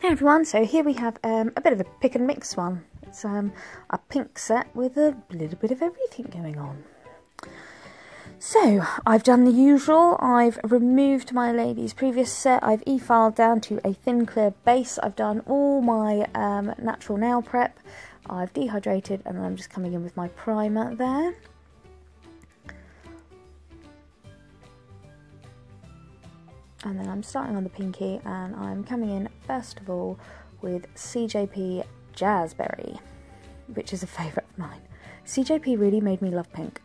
Hey everyone, so here we have a bit of a pick and mix one. It's a pink set with a little bit of everything going on. So, I've done the usual. I've removed my lady's previous set. I've e-filed down to a thin clear base. I've done all my natural nail prep. I've dehydrated and then I'm just coming in with my primer there. And then I'm starting on the pinky and I'm coming in first of all with CJP Jazzberry, which is a favourite of mine. CJP really made me love pink.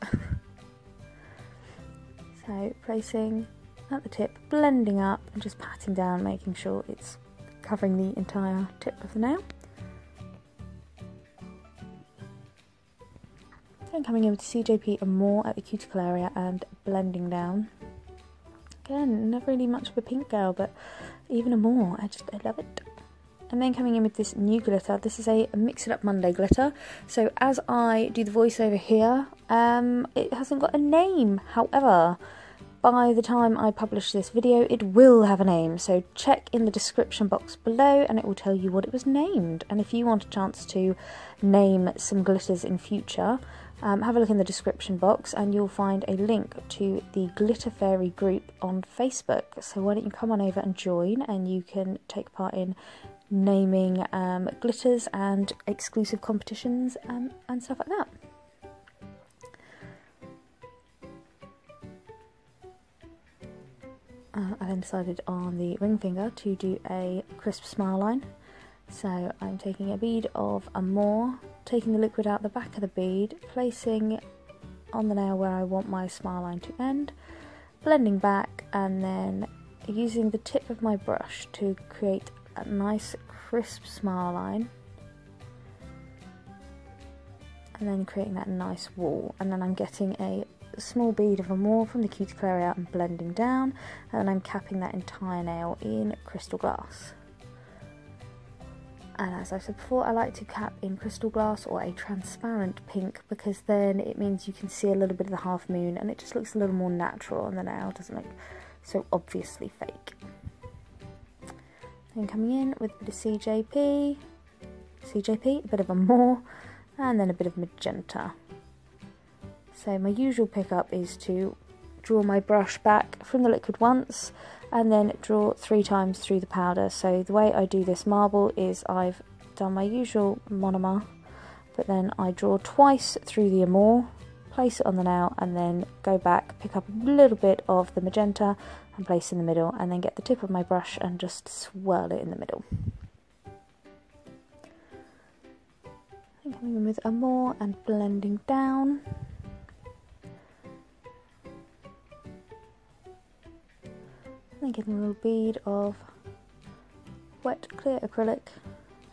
So placing at the tip, blending up and just patting down, making sure it's covering the entire tip of the nail. Then coming in with CJP Amor at the cuticle area and blending down. Again, never really much of a pink girl, but even Amor, I love it. And then coming in with this new glitter. This is a Mix It Up Monday glitter. So as I do the voiceover here, it hasn't got a name. However, by the time I publish this video, it will have a name. So check in the description box below and it will tell you what it was named. And if you want a chance to name some glitters in future, have a look in the description box and you'll find a link to the Glitter Fairy group on Facebook. So why don't you come on over and join and you can take part in naming glitters and exclusive competitions and stuff like that. I then decided on the ring finger to do a crisp smile line. So I'm taking a bead of Amor, taking the liquid out the back of the bead, placing on the nail where I want my smile line to end, blending back and then using the tip of my brush to create a nice crisp smile line and then creating that nice wall. And then I'm getting a small bead of Amor from the cuticle area and blending down, and then I'm capping that entire nail in crystal glass. And as I said before, I like to cap in crystal glass or a transparent pink because then it means you can see a little bit of the half moon and it just looks a little more natural on the nail, doesn't look so obviously fake. Then coming in with a bit of CJP, a bit of Amor, and then a bit of Magenta. So my usual pickup is to draw my brush back from the liquid once and then draw 3 times through the powder. So the way I do this marble is I've done my usual monomer, but then I draw twice through the Amor, place it on the nail and then go back, pick up a little bit of the Magenta and place in the middle and then get the tip of my brush and just swirl it in the middle. I'm coming in with Amor and blending down. And getting a little bead of wet clear acrylic,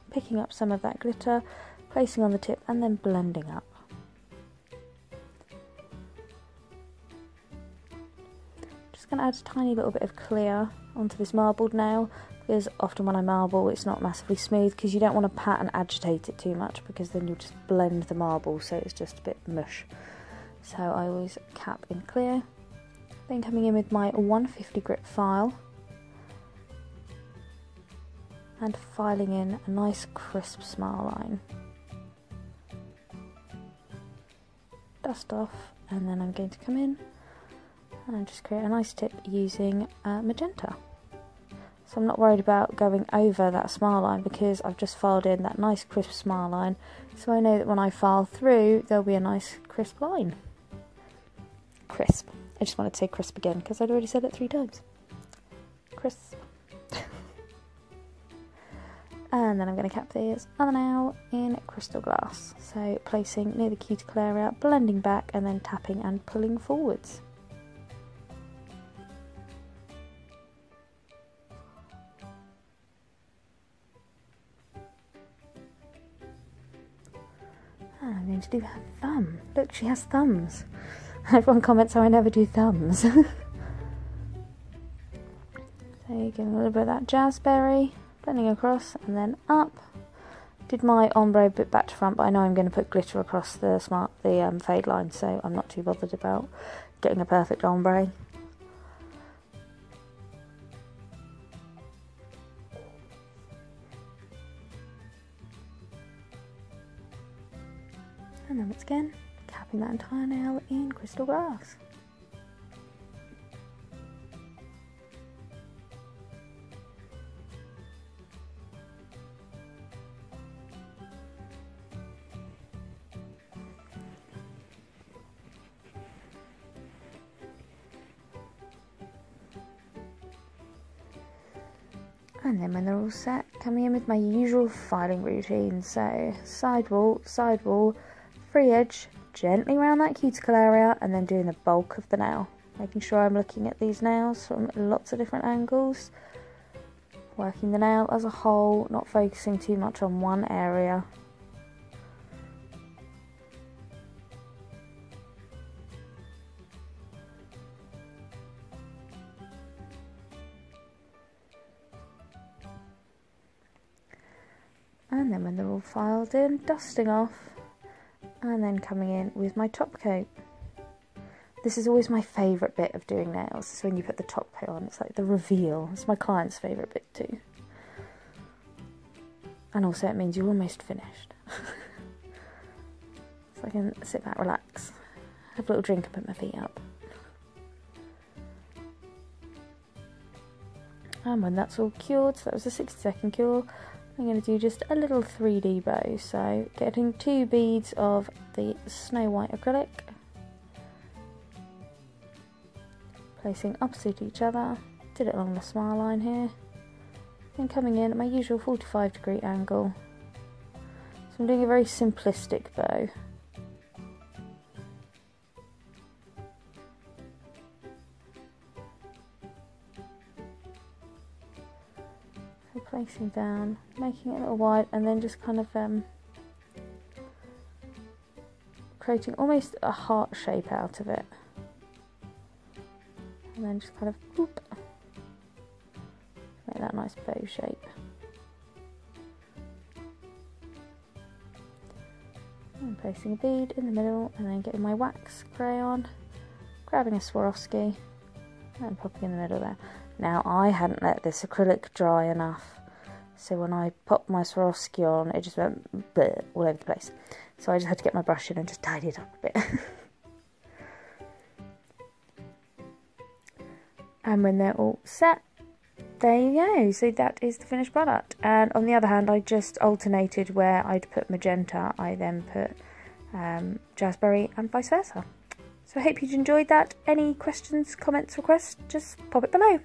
picking up some of that glitter, placing on the tip and then blending up. Just going to add a tiny little bit of clear onto this marbled nail because often when I marble it's not massively smooth because you don't want to pat and agitate it too much because then you'll just blend the marble so it's just a bit mush. So I always cap in clear. Then coming in with my 150 grit file and filing in a nice crisp smile line. Dust off and then I'm going to come in and just create a nice tip using Magenta. So I'm not worried about going over that smile line because I've just filed in that nice crisp smile line, so I know that when I file through there'll be a nice crisp line. Crisp. I just wanted to say crisp again because I'd already said it 3 times. Crisp. And then I'm going to cap this other nail in crystal glass. So placing near the cuticle area, blending back and then tapping and pulling forwards. And I'm going to do her thumb. Look, she has thumbs. Everyone comments how I never do thumbs. So giving a little bit of that jazzberry, blending across and then up. Did my ombre bit back to front, but I know I'm going to put glitter across the fade line, so I'm not too bothered about getting a perfect ombre. And then once again, capping that entire nail in crystal glass. And then when they're all set, coming in with my usual filing routine. So side wall, free edge, gently around that cuticle area, and then doing the bulk of the nail. Making sure I'm looking at these nails from lots of different angles. Working the nail as a whole, not focusing too much on one area. And then when they're all filed in, dusting off, and then coming in with my top coat. This is always my favourite bit of doing nails, is when you put the top coat on. It's like the reveal. It's my client's favourite bit too. And also it means you're almost finished. So I can sit back, relax, have a little drink and put my feet up. And when that's all cured, so that was a 60-second cure, I'm going to do just a little 3D bow. So getting 2 beads of the Snow White acrylic, placing opposite each other, did it along the smile line here, and coming in at my usual 45-degree angle. So I'm doing a very simplistic bow. So placing down, making it a little wide, and then just kind of creating almost a heart shape out of it. And then just kind of whoop, make that nice bow shape. And placing a bead in the middle, and then getting my wax crayon, grabbing a Swarovski, and popping in the middle there. Now, I hadn't let this acrylic dry enough, so when I popped my Swarovski on, it just went bleh, all over the place. So I just had to get my brush in and just tidy it up a bit. And when they're all set, there you go. So that is the finished product. And on the other hand, I just alternated where I'd put magenta, I then put raspberry, and vice versa. So I hope you enjoyed that. Any questions, comments, requests, just pop it below.